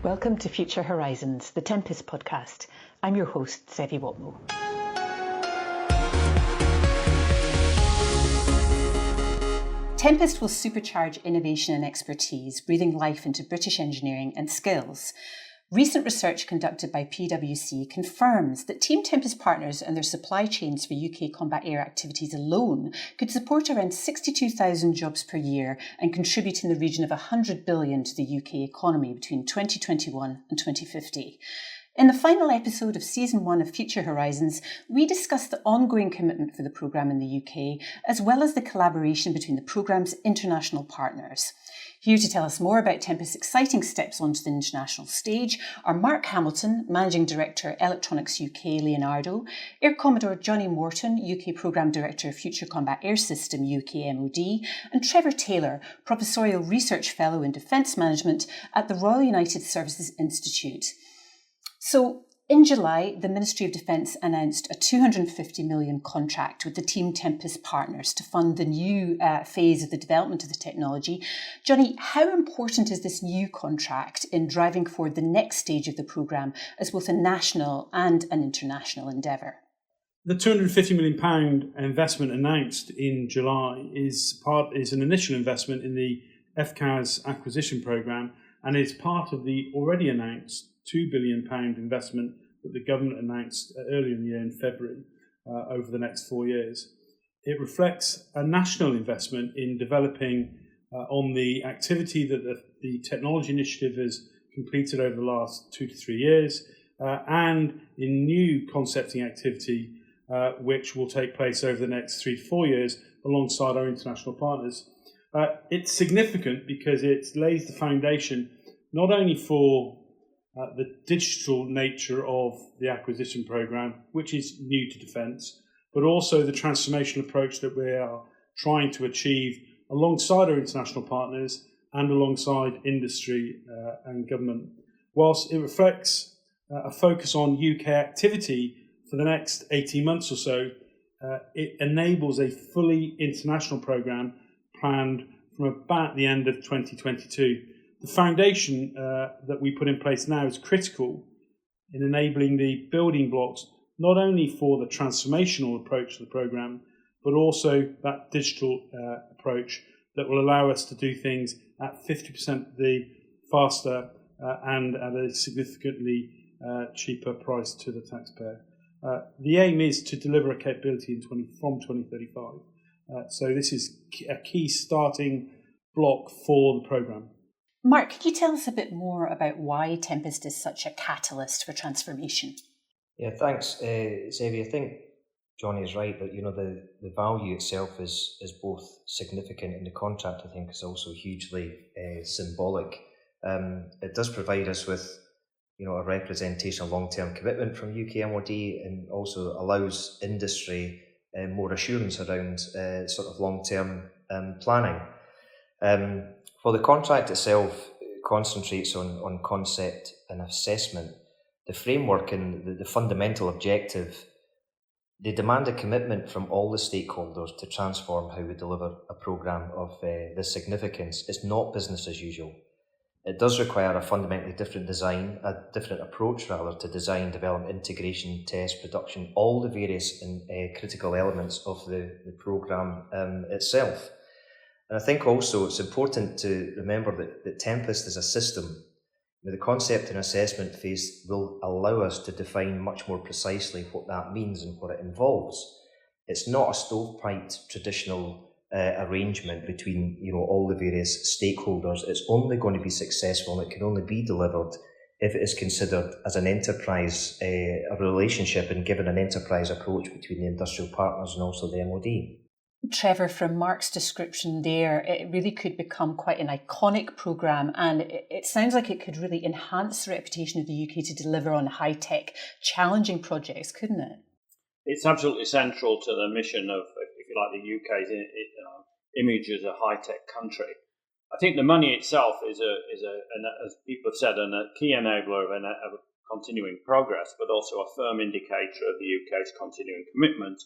Welcome to Future Horizons, the Tempest Podcast. I'm your host, Zevi Watmough. Tempest will supercharge innovation and expertise, breathing life into British engineering and skills. Recent research conducted by PwC confirms that Team Tempest partners and their supply chains for UK combat air activities alone could support around 62,000 jobs per year and contribute in the region of 100 billion to the UK economy between 2021 and 2050. In the final episode of Season 1 of Future Horizons, we discussed the ongoing commitment for the programme in the UK, as well as the collaboration between the programme's international partners. Here to tell us more about Tempest's exciting steps onto the international stage are Mark Hamilton, Managing Director, Electronics UK, Leonardo, Air Commodore Jonny Moreton, UK Programme Director of Future Combat Air System, UK MOD, and Trevor Taylor, Professorial Research Fellow in Defence Management at the Royal United Services Institute. So, in July, the Ministry of Defence announced a £250 million contract with the Team Tempest partners to fund the new phase of the development of the technology. Jonny, how important is this new contract in driving forward the next stage of the programme as both a national and an international endeavour? The £250 million investment announced in July is an initial investment in the FCAS acquisition programme and is part of the already announced £2 billion investment that the government announced earlier in the year in February over the next 4 years. It reflects a national investment in developing on the activity that the technology initiative has completed over the last 2 to 3 years and in new concepting activity which will take place over the next 3 to 4 years alongside our international partners. It's significant because it lays the foundation not only for the digital nature of the acquisition programme, which is new to defence, but also the transformational approach that we are trying to achieve alongside our international partners and alongside industry and government. Whilst it reflects a focus on UK activity for the next 18 months or so, it enables a fully international programme planned from about the end of 2022. The foundation that we put in place now is critical in enabling the building blocks, not only for the transformational approach to the programme, but also that digital approach that will allow us to do things at 50% the faster and at a significantly cheaper price to the taxpayer. The aim is to deliver a capability from 2035. So this is a key starting block for the programme. Mark, could you tell us a bit more about why Tempest is such a catalyst for transformation? Yeah, thanks, Zevi. I think Jonny is right that the value itself is both significant, and the contract I think is also hugely symbolic. It does provide us with a representation of long-term commitment from UK MOD, and also allows industry more assurance around sort of long-term planning. For the contract itself, it concentrates on concept and assessment. The framework and the fundamental objective, they demand a commitment from all the stakeholders to transform how we deliver a programme of this significance. It's not business as usual. It does require a fundamentally different design, a different approach rather, to design, development, integration, test, production, all the various and critical elements of the programme itself. And I think also it's important to remember that Tempest is a system. The concept and assessment phase will allow us to define much more precisely what that means and what it involves. It's not a stovepiped traditional arrangement between all the various stakeholders. It's only going to be successful, and it can only be delivered if it is considered as an enterprise, a relationship, and given an enterprise approach between the industrial partners and also the MOD. Trevor, from Mark's description there, it really could become quite an iconic programme, and it sounds like it could really enhance the reputation of the UK to deliver on high-tech, challenging projects, couldn't it? It's absolutely central to the mission of, if you like, the UK's image as a high-tech country. I think the money itself is as people have said, a key enabler of continuing progress, but also a firm indicator of the UK's continuing commitment.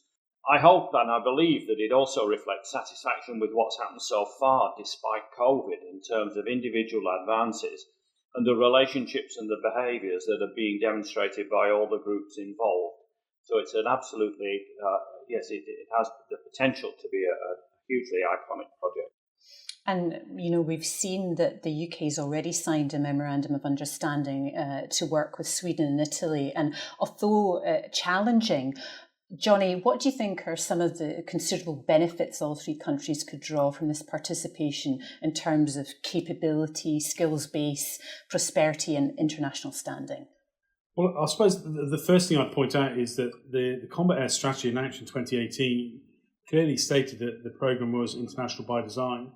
I hope and I believe that it also reflects satisfaction with what's happened so far despite COVID in terms of individual advances and the relationships and the behaviours that are being demonstrated by all the groups involved. So it's an absolutely, yes, it has the potential to be a hugely iconic project. And, we've seen that the UK has already signed a memorandum of understanding to work with Sweden and Italy. And although challenging, Jonny, what do you think are some of the considerable benefits all three countries could draw from this participation in terms of capability, skills base, prosperity and international standing? Well, I suppose the first thing I'd point out is that the Combat Air Strategy announced in 2018 clearly stated that the programme was international by design.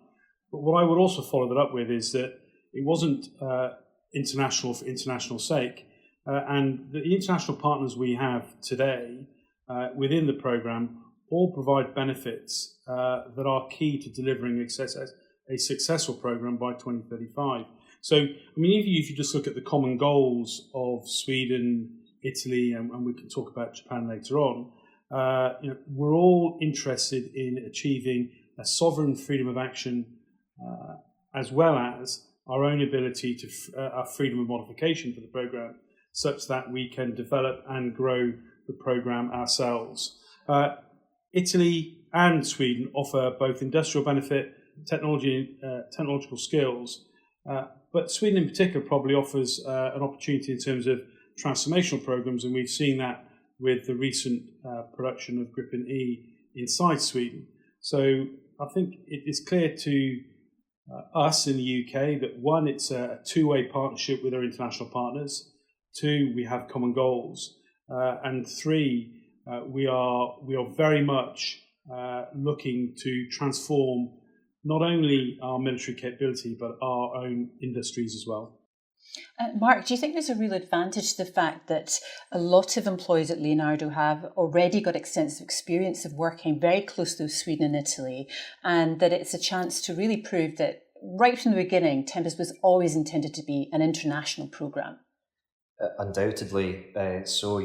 But what I would also follow that up with is that it wasn't international for international sake. And the international partners we have today within the programme all provide benefits that are key to delivering a successful programme by 2035. So, if you just look at the common goals of Sweden, Italy, and we can talk about Japan later on, we're all interested in achieving a sovereign freedom of action as well as our own ability to our freedom of modification for the programme, such that we can develop and grow the programme ourselves. Italy and Sweden offer both industrial benefit, technological skills, but Sweden in particular probably offers an opportunity in terms of transformational programmes, and we've seen that with the recent production of Gripen E inside Sweden. So I think it is clear to us in the UK that one, it's a two-way partnership with our international partners. Two, we have common goals, and three, we are very much looking to transform not only our military capability but our own industries as well. Mark, do you think there's a real advantage to the fact that a lot of employees at Leonardo have already got extensive experience of working very closely with Sweden and Italy, and that it's a chance to really prove that right from the beginning, Tempest was always intended to be an international programme? Undoubtedly. So,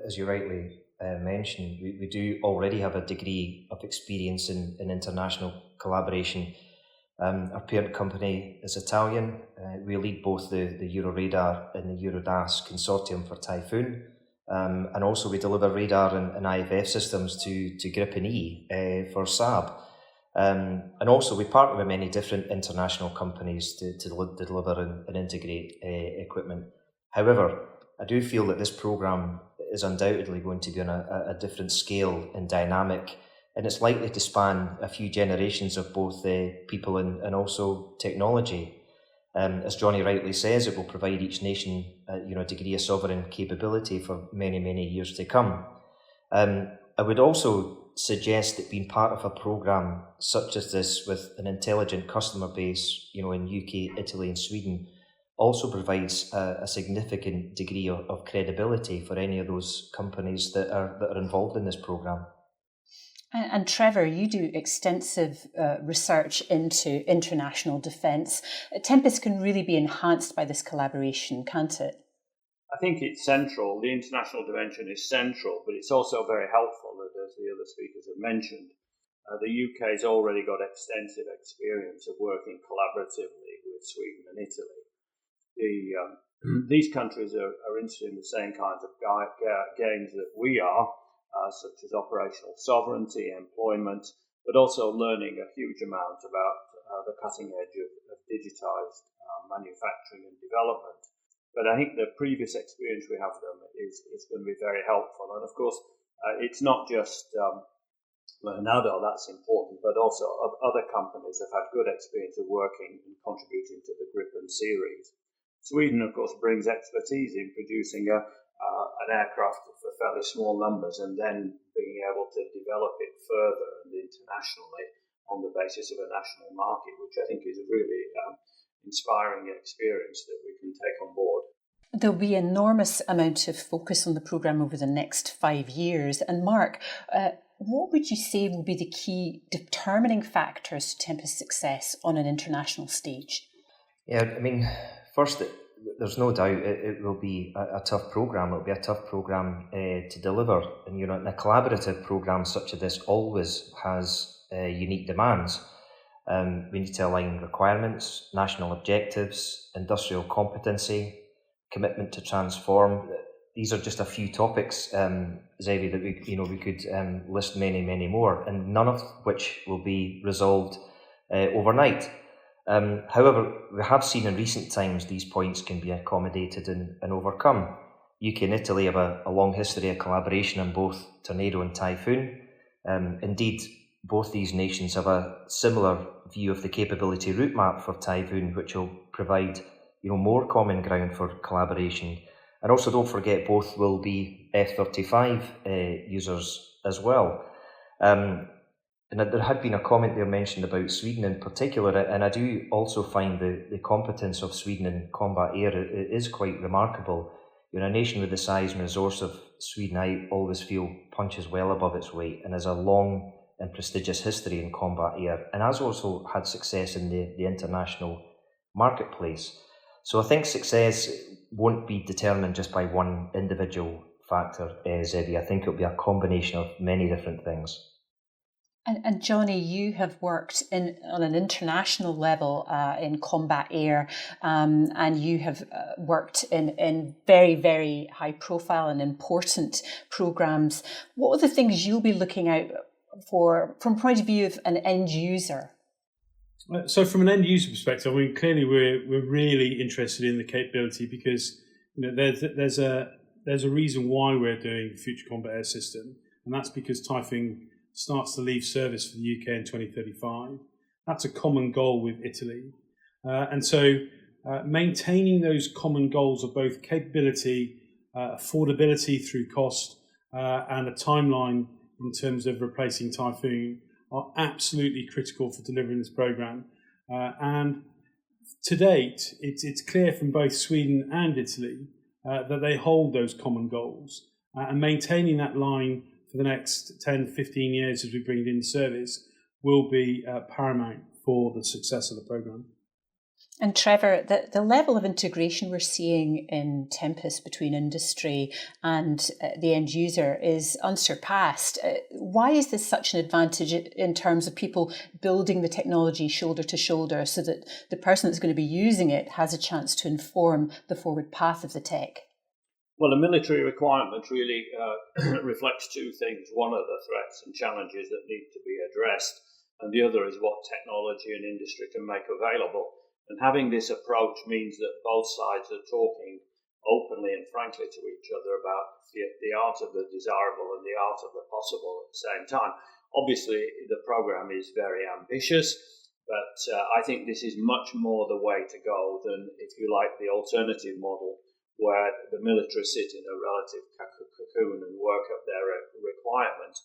as you rightly mentioned, we do already have a degree of experience in international collaboration. Our parent company is Italian. We lead both the Euroradar and the Eurodas consortium for Typhoon. And also we deliver radar and IFF systems to Gripen E for Saab. And also we partner with many different international companies to deliver and integrate equipment. However, I do feel that this programme is undoubtedly going to be on a different scale and dynamic, and it's likely to span a few generations of both people and also technology. As Jonny rightly says, it will provide each nation a degree of sovereign capability for many, many years to come. I would also suggest that being part of a programme such as this with an intelligent customer base, in UK, Italy and Sweden, also provides a significant degree of credibility for any of those companies that are involved in this programme. And Trevor, you do extensive research into international defence. Tempest can really be enhanced by this collaboration, can't it? I think it's central. The international dimension is central, but it's also very helpful, as the other speakers have mentioned. The UK has already got extensive experience of working collaboratively with Sweden and Italy. These countries are interested in the same kinds of gains that we are, such as operational sovereignty, employment, but also learning a huge amount about the cutting edge of digitised manufacturing and development. But I think the previous experience we have with them is going to be very helpful. And of course, it's not just Leonardo that's important, but also other companies have had good experience of working and contributing to the Gripen series. Sweden, of course, brings expertise in producing an aircraft for fairly small numbers and then being able to develop it further and internationally on the basis of a national market, which I think is a really inspiring experience that we can take on board. There'll be an enormous amount of focus on the programme over the next 5 years. And Mark, what would you say will be the key determining factors to Tempest's success on an international stage? Yeah, first, there's no doubt it will be a tough programme. It will be a tough programme to deliver. And, a collaborative programme such as this always has unique demands. We need to align requirements, national objectives, industrial competency, commitment to transform. These are just a few topics, Zevi, that we could list many, many more, and none of which will be resolved overnight. However, we have seen in recent times these points can be accommodated and overcome. UK and Italy have a long history of collaboration on both tornado and typhoon. Indeed, both these nations have a similar view of the capability route map for typhoon, which will provide more common ground for collaboration. And also, don't forget, both will be F-35 users as well. And there had been a comment there mentioned about Sweden in particular, and I do also find the competence of Sweden in combat air is quite remarkable. A nation with the size and resource of Sweden, I always feel, punches well above its weight and has a long and prestigious history in combat air, and has also had success in the international marketplace. So I think success won't be determined just by one individual factor, Zevi. I think it'll be a combination of many different things. And Jonny, you have worked on an international level in combat air, and you have worked in very, very high profile and important programs. What are the things you'll be looking out for from point of view of an end user? So from an end user perspective, clearly we're really interested in the capability, because there's a reason why we're doing Future Combat Air System, and that's because Typhoon starts to leave service for the UK in 2035. That's a common goal with Italy. And so maintaining those common goals of both capability, affordability through cost, and a timeline in terms of replacing Typhoon are absolutely critical for delivering this programme. And to date, it's clear from both Sweden and Italy that they hold those common goals. And maintaining that line for the next 10, 15 years as we bring it into service will be paramount for the success of the programme. And Trevor, the level of integration we're seeing in Tempest between industry and the end user is unsurpassed. Why is this such an advantage in terms of people building the technology shoulder to shoulder so that the person that's going to be using it has a chance to inform the forward path of the tech? Well, the military requirement really reflects two things. One are the threats and challenges that need to be addressed, and the other is what technology and industry can make available. And having this approach means that both sides are talking openly and frankly to each other about the art of the desirable and the art of the possible at the same time. Obviously, the program is very ambitious, but I think this is much more the way to go than, if you like, the alternative model, where the military sit in a relative cocoon and work up their requirement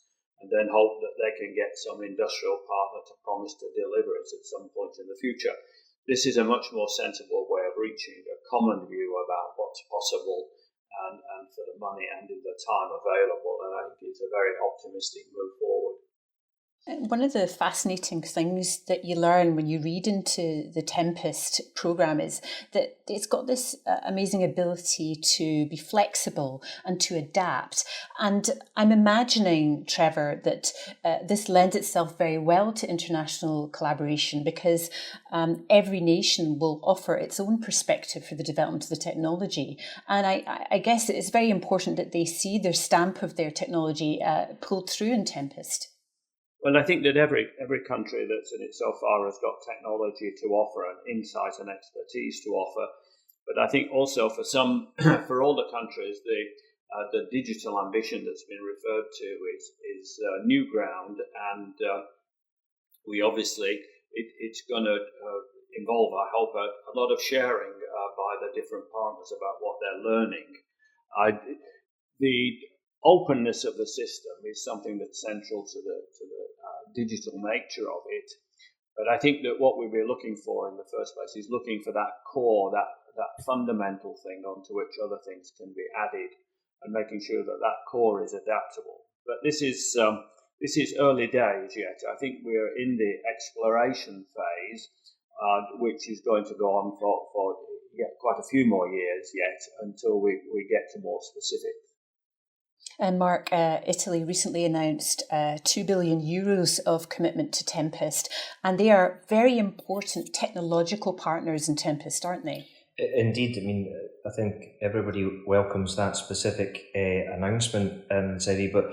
and then hope that they can get some industrial partner to promise to deliver it at some point in the future. This is a much more sensible way of reaching a common view about what's possible and for the money and in the time available, and I think it's a very optimistic move forward. One of the fascinating things that you learn when you read into the Tempest program is that it's got this amazing ability to be flexible and to adapt. And I'm imagining, Trevor, that this lends itself very well to international collaboration, because every nation will offer its own perspective for the development of the technology. And I guess it's very important that they see their stamp of their technology pulled through in Tempest. Well, I think that every country that's in it so far has got technology to offer and insight and expertise to offer. But I think also for all the countries, the digital ambition that's been referred to is new ground, and we obviously it's going to involve, I hope, a lot of sharing by the different partners about what they're learning. The openness of the system is something that's central to the digital nature of it. But I think that what we'll be looking for in the first place is looking for that core, that fundamental thing onto which other things can be added, and making sure that core is adaptable. But this is early days yet. I think we're in the exploration phase, which is going to go on for quite a few more years yet until we get to more specifics. And Mark, Italy recently announced €2 billion of commitment to Tempest, and they are very important technological partners in Tempest, aren't they? Indeed. I mean, I think everybody welcomes that specific announcement, Zevi, but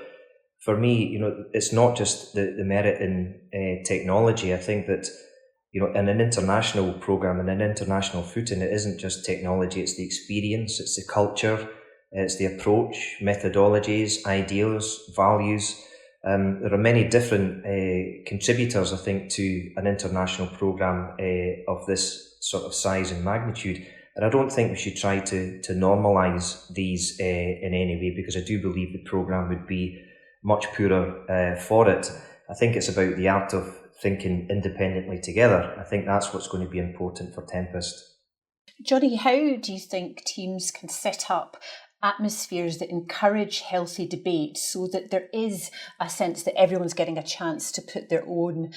for me, it's not just the merit in technology. I think that, in an international program, in an international footing, it isn't just technology, it's the experience, it's the culture, it's the approach, methodologies, ideals, values. There are many different contributors, I think, to an international program of this sort of size and magnitude. And I don't think we should try to normalise these in any way, because I do believe the program would be much poorer for it. I think it's about the art of thinking independently together. I think that's what's going to be important for Tempest. Jonny, how do you think teams can set up atmospheres that encourage healthy debate so that there is a sense that everyone's getting a chance to put their own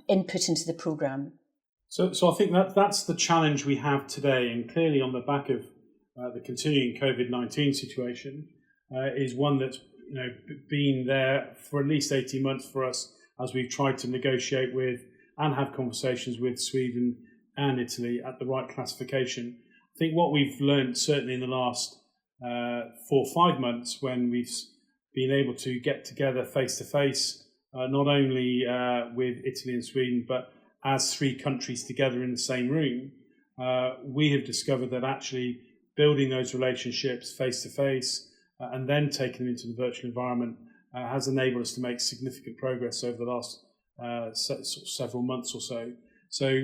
input into the programme? So I think that's the challenge we have today, and clearly on the back of the continuing COVID-19 situation, is one that's been there for at least 18 months for us as we've tried to negotiate with and have conversations with Sweden and Italy at the right classification. I think what we've learned certainly in the last 4 or 5 months, when we've been able to get together face to face, not only with Italy and Sweden, but as 3 countries together in the same room, we have discovered that actually building those relationships face to face and then taking them into the virtual environment has enabled us to make significant progress over the last several months or so. So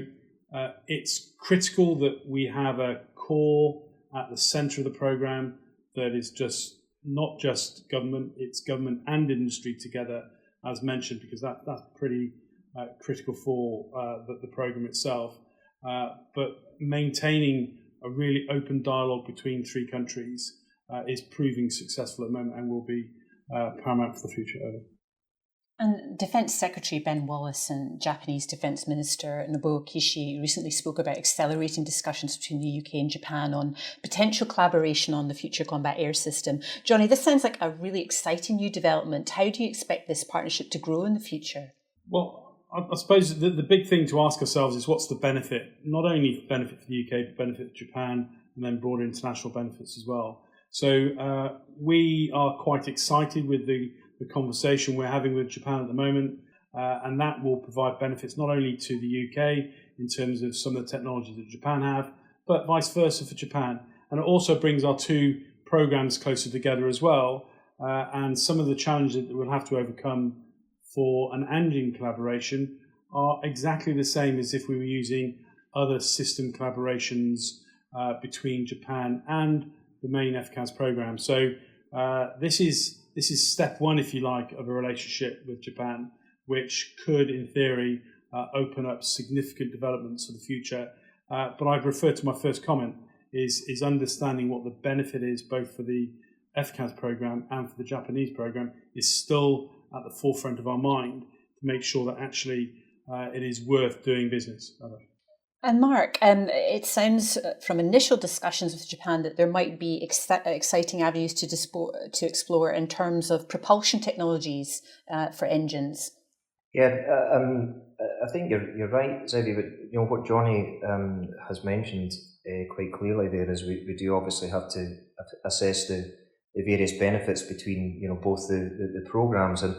it's critical that we have a core at the centre of the programme that is just not just government, it's government and industry together, as mentioned, because that's pretty critical for the programme itself. But maintaining a really open dialogue between 3 countries is proving successful at the moment and will be paramount for the future. And Defence Secretary Ben Wallace and Japanese Defence Minister Nobuo Kishi recently spoke about accelerating discussions between the UK and Japan on potential collaboration on the Future Combat Air System. Jonny, this sounds like a really exciting new development. How do you expect this partnership to grow in the future? Well, I suppose the big thing to ask ourselves is what's the benefit? Not only benefit for the UK, but benefit for Japan, and then broader international benefits as well. So we are quite excited with the conversation we're having with Japan at the moment, and that will provide benefits not only to the UK in terms of some of the technologies that Japan have, but vice versa for Japan. And it also brings our 2 programs closer together as well, and some of the challenges that we'll have to overcome for an engine collaboration are exactly the same as if we were using other system collaborations between Japan and the main FCAS program. So this is step 1, if you like, of a relationship with Japan, which could, in theory, open up significant developments for the future. But I'd refer to my first comment, is understanding what the benefit is, both for the FCAS program and for the Japanese program, is still at the forefront of our mind to make sure that actually it is worth doing business. And Mark, it sounds from initial discussions with Japan that there might be exciting avenues to explore in terms of propulsion technologies for engines. Yeah, I think you're right, Zevi. But what Jonny has mentioned quite clearly there is we do obviously have to assess the various benefits between both the programs. And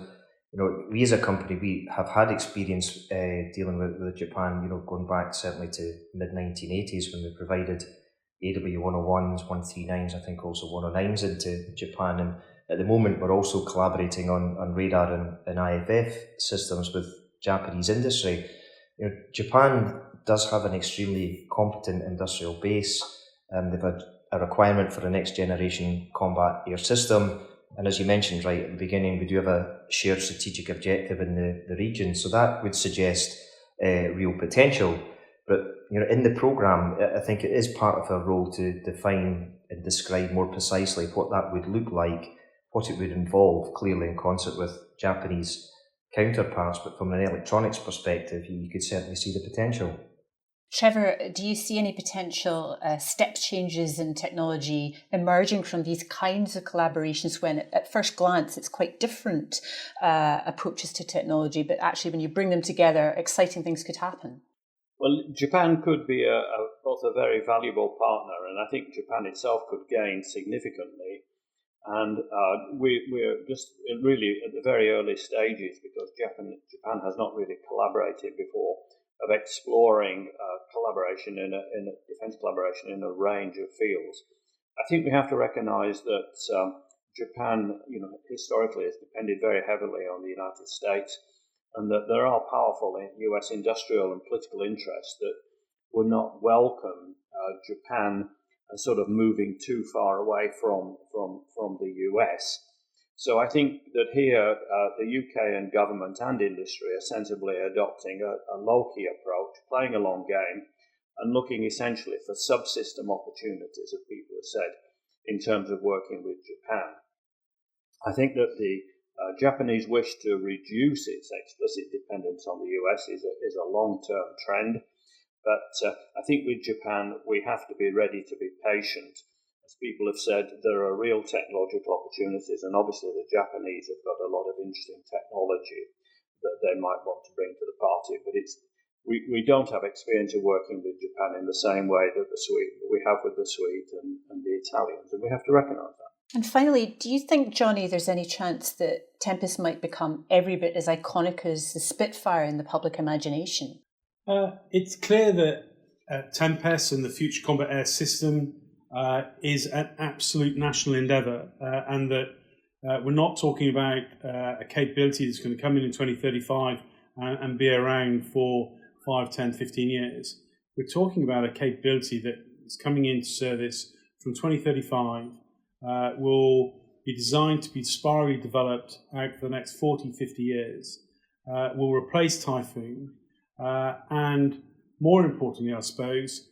we as a company, we have had experience dealing with Japan, going back certainly to mid-1980s when we provided AW101s, 139s, I think also 109s into Japan. And at the moment, we're also collaborating on radar and IFF systems with Japanese industry. Japan does have an extremely competent industrial base. They've had a requirement for a next generation combat air system. And as you mentioned right at the beginning, we do have a shared strategic objective in the region. So that would suggest real potential. But in the programme, I think it is part of our role to define and describe more precisely what that would look like, what it would involve, clearly in concert with Japanese counterparts. But from an electronics perspective, you could certainly see the potential. Trevor, do you see any potential step changes in technology emerging from these kinds of collaborations when at first glance it's quite different approaches to technology, but actually when you bring them together, exciting things could happen? Well, Japan could be both a very valuable partner, and I think Japan itself could gain significantly. And we're just really at the very early stages because Japan has not really collaborated before of exploring collaboration in a defence collaboration in a range of fields. I think we have to recognise that Japan, historically has depended very heavily on the United States, and that there are powerful US industrial and political interests that would not welcome Japan sort of moving too far away from the US. So I think that here the UK and government and industry are sensibly adopting a low-key approach, playing a long game, and looking essentially for subsystem opportunities, as people have said, in terms of working with Japan. I think that the Japanese wish to reduce its explicit dependence on the US is a long-term trend. But I think with Japan, we have to be ready to be patient. As people have said, there are real technological opportunities, and obviously the Japanese have got a lot of interesting technology that they might want to bring to the party. But we don't have experience of working with Japan in the same way that we have with the Swedes and the Italians, and we have to recognise that. And finally, do you think, Jonny, there's any chance that Tempest might become every bit as iconic as the Spitfire in the public imagination? It's clear that Tempest and the Future Combat Air System is an absolute national endeavour, and that we're not talking about a capability that's going to come in 2035 and be around for 5, 10, 15 years. We're talking about a capability that is coming into service from 2035, will be designed to be spirally developed out for the next 40, 50 years, will replace Typhoon, and more importantly, I suppose,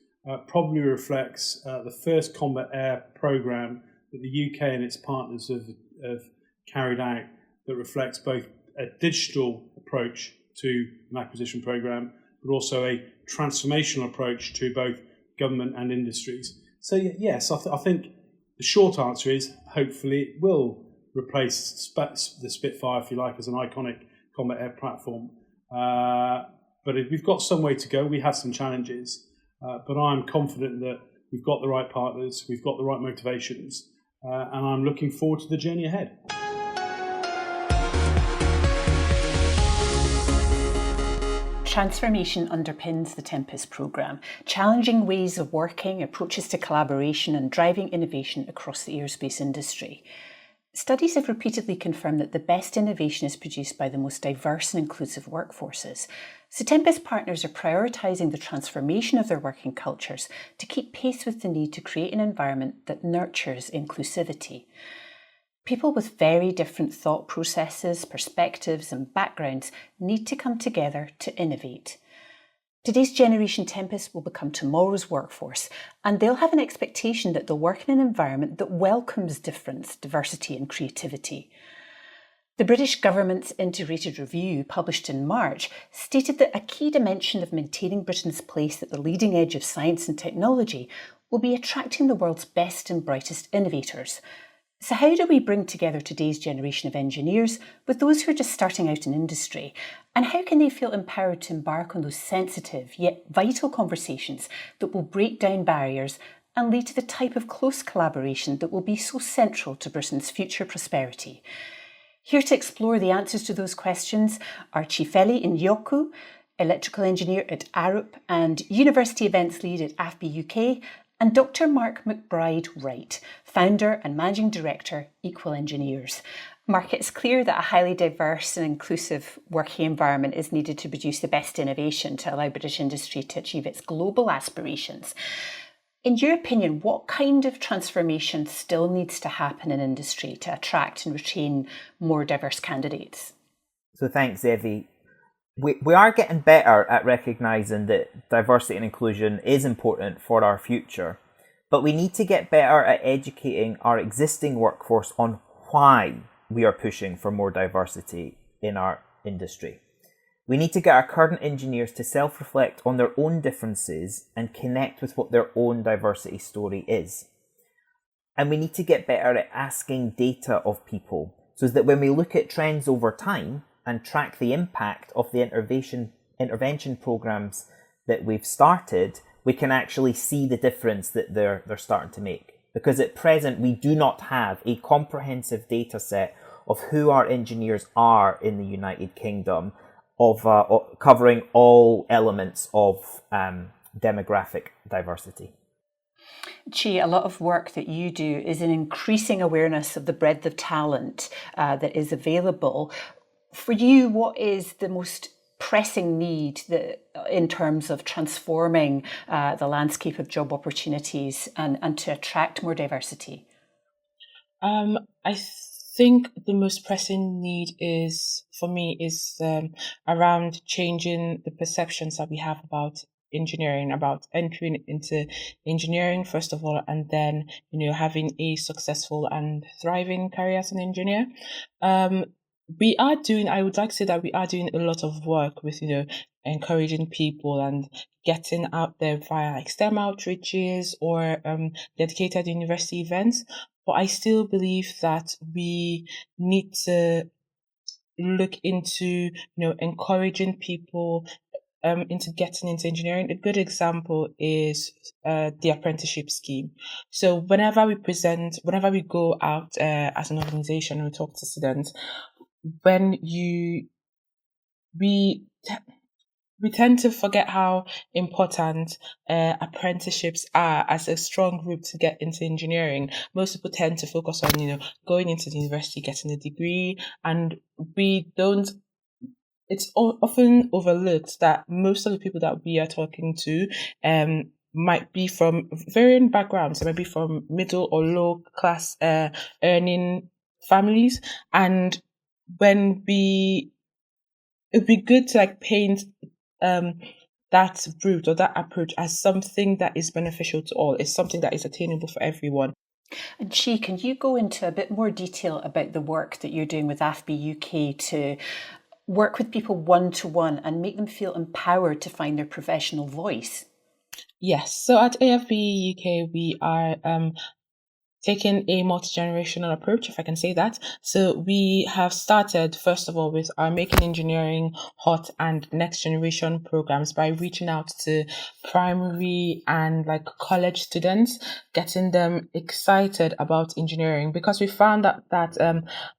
probably reflects the first combat air programme that the UK and its partners have carried out that reflects both a digital approach to an acquisition programme, but also a transformational approach to both government and industries. So yes, I think the short answer is hopefully it will replace the Spitfire, if you like, as an iconic combat air platform. But we've got some way to go. We have some challenges, but I'm confident that we've got the right partners, we've got the right motivations, and I'm looking forward to the journey ahead. Transformation underpins the Tempest programme, challenging ways of working, approaches to collaboration and driving innovation across the aerospace industry. Studies have repeatedly confirmed that the best innovation is produced by the most diverse and inclusive workforces. So Tempest partners are prioritising the transformation of their working cultures to keep pace with the need to create an environment that nurtures inclusivity. People with very different thought processes, perspectives and backgrounds need to come together to innovate. Today's generation Tempest will become tomorrow's workforce, and they'll have an expectation that they'll work in an environment that welcomes difference, diversity and creativity. The British government's integrated review, published in March, stated that a key dimension of maintaining Britain's place at the leading edge of science and technology will be attracting the world's best and brightest innovators. So how do we bring together today's generation of engineers with those who are just starting out in industry? And how can they feel empowered to embark on those sensitive yet vital conversations that will break down barriers and lead to the type of close collaboration that will be so central to Britain's future prosperity? Here to explore the answers to those questions are Chifeli Nyoku, electrical engineer at Arup and university events lead at AFBI UK, and Dr. Mark McBride Wright, founder and managing director, Equal Engineers. Mark, it's clear that a highly diverse and inclusive working environment is needed to produce the best innovation to allow British industry to achieve its global aspirations. In your opinion, what kind of transformation still needs to happen in industry to attract and retain more diverse candidates? So thanks, Zevi. We are getting better at recognising that diversity and inclusion is important for our future, but we need to get better at educating our existing workforce on why we are pushing for more diversity in our industry. We need to get our current engineers to self-reflect on their own differences and connect with what their own diversity story is. And we need to get better at asking data of people so that when we look at trends over time and track the impact of the intervention programs that we've started, we can actually see the difference that they're starting to make. Because at present, we do not have a comprehensive data set of who our engineers are in the United Kingdom, of covering all elements of demographic diversity. Chi, a lot of work that you do is in increasing awareness of the breadth of talent that is available. For you, what is the most pressing need in terms of transforming the landscape of job opportunities and to attract more diversity? I think the most pressing need for me is around changing the perceptions that we have about engineering, about entering into engineering first of all, and then having a successful and thriving career as an engineer. I would like to say that we are doing a lot of work with, encouraging people and getting out there via STEM outreaches or dedicated university events. But I still believe that we need to look into, encouraging people into getting into engineering. A good example is the apprenticeship scheme. So whenever we go out as an organization and we talk to students, we tend to forget how important apprenticeships are as a strong route to get into engineering. Most people tend to focus on, going into the university, getting a degree, and it's often overlooked that most of the people that we are talking to might be from varying backgrounds. They might be from middle or low class earning families, and it'd be good to paint that route or that approach as something that is beneficial to all. It's something that is attainable for everyone. And Chi, can you go into a bit more detail about the work that you're doing with AFBI UK to work with people one-to-one and make them feel empowered to find their professional voice? Yes. So at AFBI UK, we are taking a multi-generational approach, if I can say that. So we have started, first of all, with our Making Engineering Hot and Next Generation programs by reaching out to primary and college students, getting them excited about engineering, because we found that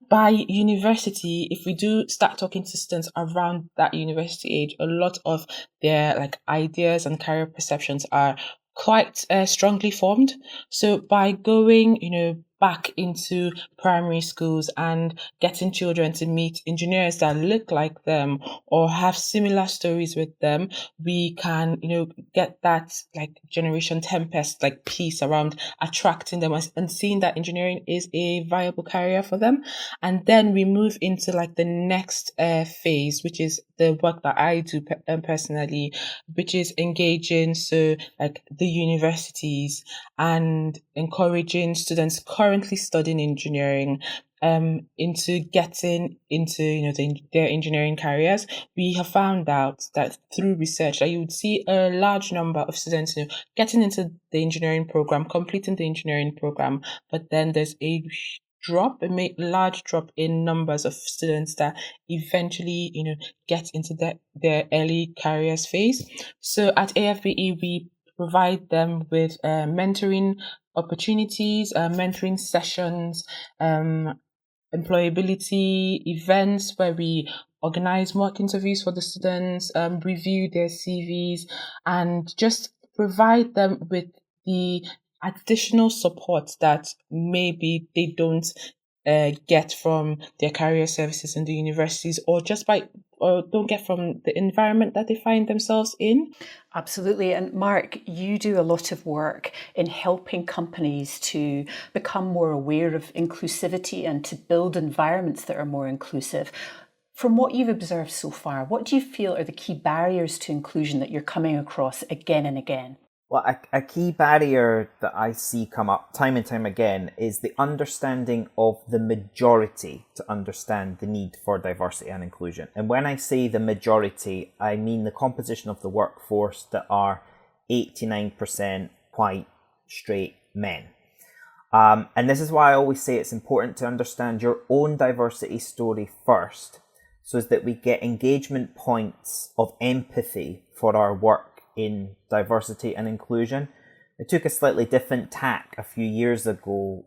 by university, if we do start talking to students around that university age, a lot of their ideas and career perceptions are quite strongly formed. So by going, back into primary schools and getting children to meet engineers that look like them or have similar stories with them, we can, get that Generation Tempest piece around attracting them and seeing that engineering is a viable career for them. And then we move into the next phase, which is the work that I do personally, which is engaging the universities and encouraging students currently studying engineering into getting into their engineering careers. We have found out that through research that you would see a large number of students getting into the engineering program, completing the engineering program, but then there's a large drop in numbers of students that eventually get into their early careers phase. So at AFBE, we provide them with mentoring opportunities, mentoring sessions, employability events where we organize mock interviews for the students, review their CVs, and just provide them with the additional support that maybe they don't get from their career services in the universities, or don't get from the environment that they find themselves in. Absolutely. And Mark, you do a lot of work in helping companies to become more aware of inclusivity and to build environments that are more inclusive. From what you've observed so far, what do you feel are the key barriers to inclusion that you're coming across again and again? Well, a key barrier that I see come up time and time again is the understanding of the majority to understand the need for diversity and inclusion. And when I say the majority, I mean the composition of the workforce that are 89% white, straight men. And this is why I always say it's important to understand your own diversity story first, so as that we get engagement points of empathy for our work in diversity and inclusion. It took a slightly different tack a few years ago,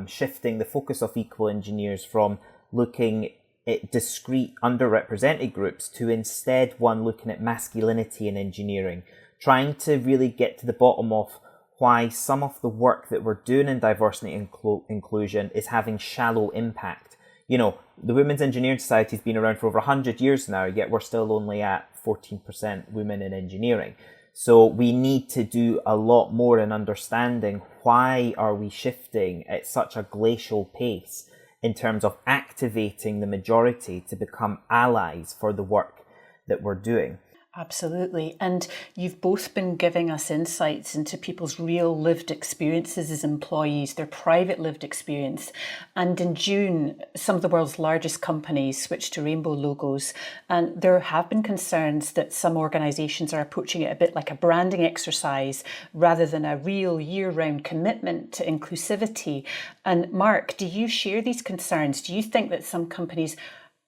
shifting the focus of equal engineers from looking at discrete underrepresented groups to instead one looking at masculinity in engineering, trying to really get to the bottom of why some of the work that we're doing in diversity and inclusion is having shallow impact. You know, the Women's Engineering Society has been around for over 100 years now, yet we're still only at 14% women in engineering. So we need to do a lot more in understanding why are we shifting at such a glacial pace in terms of activating the majority to become allies for the work that we're doing. Absolutely. And you've both been giving us insights into people's real lived experiences as employees, their private lived experience. And in June, some of the world's largest companies switched to rainbow logos. And there have been concerns that some organisations are approaching it a bit like a branding exercise rather than a real year-round commitment to inclusivity. And Mark, do you share these concerns? Do you think that some companies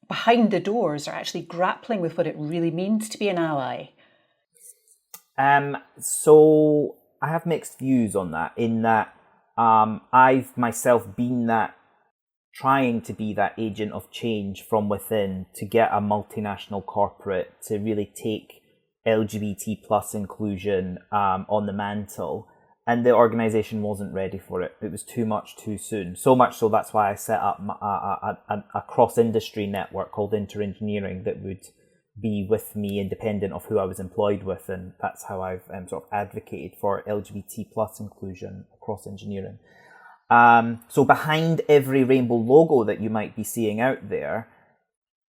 behind the doors are actually grappling with what it really means to be an ally? So I have mixed views on that, in that I've myself been trying to be that agent of change from within to get a multinational corporate to really take LGBT plus inclusion on the mantle. And the organisation wasn't ready for it. It was too much too soon. So much so that's why I set up a cross-industry network called Inter-Engineering that would be with me independent of who I was employed with. And that's how I've sort of advocated for LGBT plus inclusion across engineering. So behind every rainbow logo that you might be seeing out there,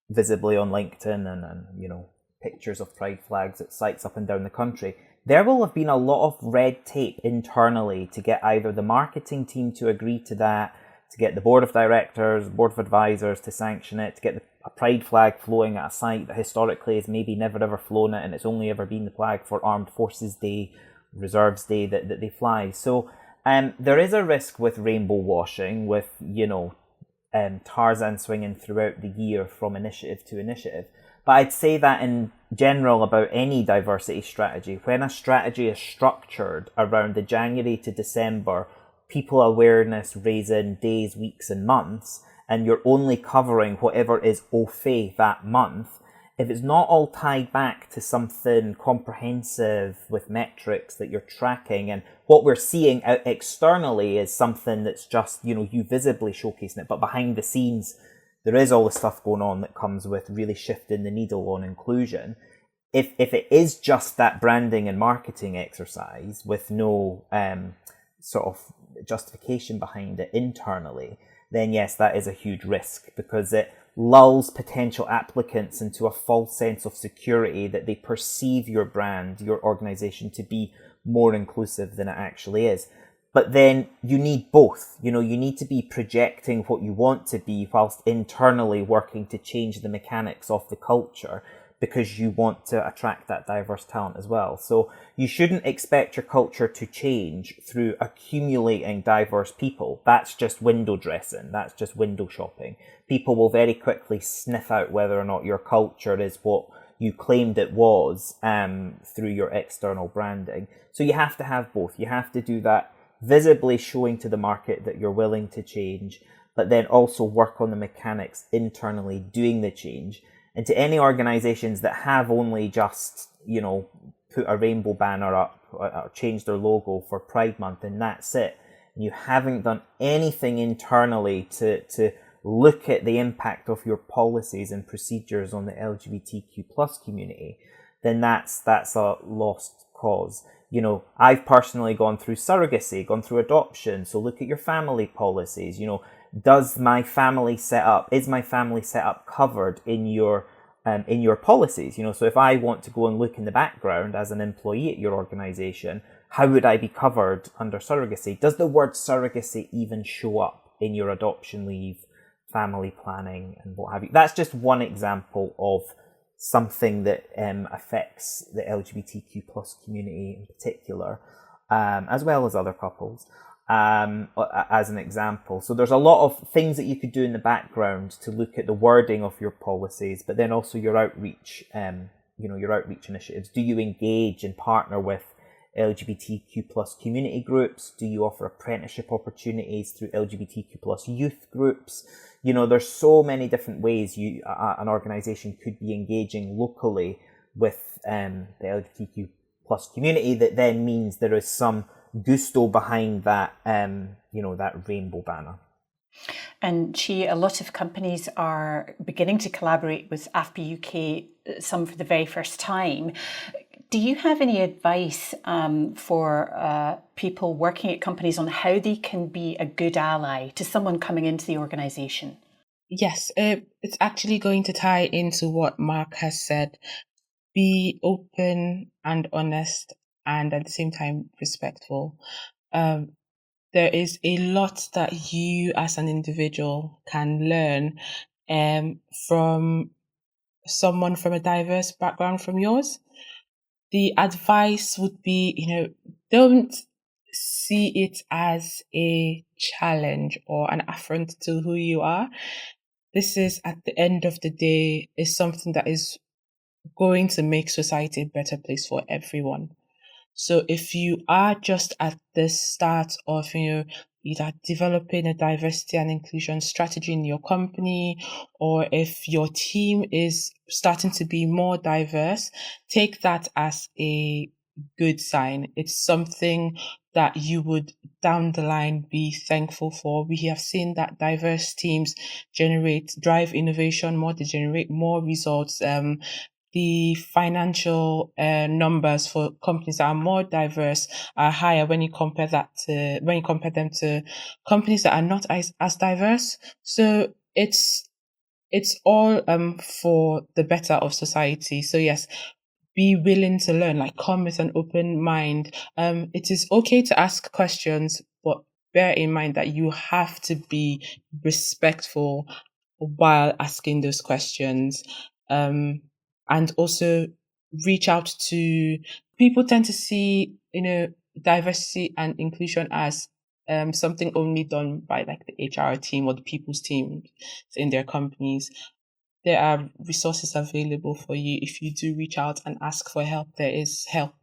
visibly on LinkedIn and you know, pictures of pride flags at sites up and down the country, there will have been a lot of red tape internally to get either the marketing team to agree to that, to get the board of directors, board of advisors to sanction it, to get a pride flag flowing at a site that historically has maybe never ever flown it, and it's only ever been the flag for Armed Forces Day, Reserves Day that they fly. So there is a risk with rainbow washing, with, you know, Tarzan swinging throughout the year from initiative to initiative. But I'd say that in general about any diversity strategy, when a strategy is structured around the January to December people awareness raising days, weeks and months, and you're only covering whatever is au fait that month, if it's not all tied back to something comprehensive with metrics that you're tracking, and what we're seeing out externally is something that's just, you know, you visibly showcasing it, but behind the scenes there is all the stuff going on that comes with really shifting the needle on inclusion. If it is just that branding and marketing exercise with no sort of justification behind it internally, then yes, that is a huge risk, because it lulls potential applicants into a false sense of security that they perceive your brand, your organization to be more inclusive than it actually is. But then you need both. You know, you need to be projecting what you want to be whilst internally working to change the mechanics of the culture, because you want to attract that diverse talent as well. So you shouldn't expect your culture to change through accumulating diverse people. That's just window dressing. That's just window shopping. People will very quickly sniff out whether or not your culture is what you claimed it was through your external branding. So you have to have both. You have to do that visibly showing to the market that you're willing to change, but then also work on the mechanics internally doing the change. And to any organizations that have only just, you know, put a rainbow banner up or changed their logo for Pride Month and that's it, and you haven't done anything internally to look at the impact of your policies and procedures on the LGBTQ plus community, then that's a lost cause. You know, I've personally gone through surrogacy, gone through adoption. So look at your family policies. You know, is my family setup covered in your policies? You know, so if I want to go and look in the background as an employee at your organization, how would I be covered under surrogacy? Does the word surrogacy even show up in your adoption leave, family planning, and what have you? That's just one example of something that affects the LGBTQ plus community in particular, as well as other couples, as an example. So there's a lot of things that you could do in the background to look at the wording of your policies, but then also your outreach, your outreach initiatives. Do you engage and partner with LGBTQ plus community groups? Do you offer apprenticeship opportunities through LGBTQ plus youth groups? There's so many different ways an organisation could be engaging locally with the LGBTQ plus community that then means there is some gusto behind that, that rainbow banner. And a lot of companies are beginning to collaborate with AFPI UK, some for the very first time. Do you have any advice for people working at companies on how they can be a good ally to someone coming into the organisation? Yes, it's actually going to tie into what Mark has said. Be open and honest, and at the same time respectful. There is a lot that you as an individual can learn from someone from a diverse background from yours. The advice would be, don't see it as a challenge or an affront to who you are. This is, at the end of the day, is something that is going to make society a better place for everyone. So if you are just at the start of, either developing a diversity and inclusion strategy in your company, or if your team is starting to be more diverse, take that as a good sign. It's something that you would down the line be thankful for. We have seen that diverse teams drive innovation more, they generate more results. The financial numbers for companies that are more diverse are higher when you compare them to companies that are not as diverse. So it's all for the better of society. So yes, be willing to learn, come with an open mind. It is okay to ask questions, but bear in mind that you have to be respectful while asking those questions. And also reach out to people. Tend to see, diversity and inclusion as something only done by the HR team or the people's team in their companies. There are resources available for you if you do reach out and ask for help. There is help.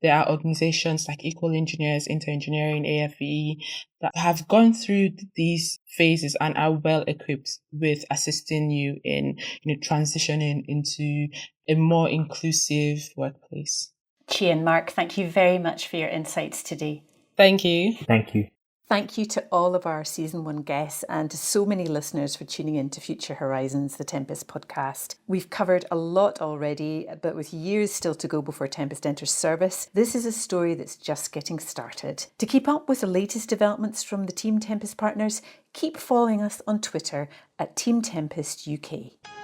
There are organizations like Equal Engineers, Inter-Engineering, AFVE that have gone through these phases and are well equipped with assisting you in transitioning into a more inclusive workplace. Chi and Mark, thank you very much for your insights today. Thank you. Thank you. Thank you to all of our Season 1 guests and to so many listeners for tuning in to Future Horizons, the Tempest podcast. We've covered a lot already, but with years still to go before Tempest enters service, this is a story that's just getting started. To keep up with the latest developments from the Team Tempest partners, keep following us on Twitter at Team Tempest UK.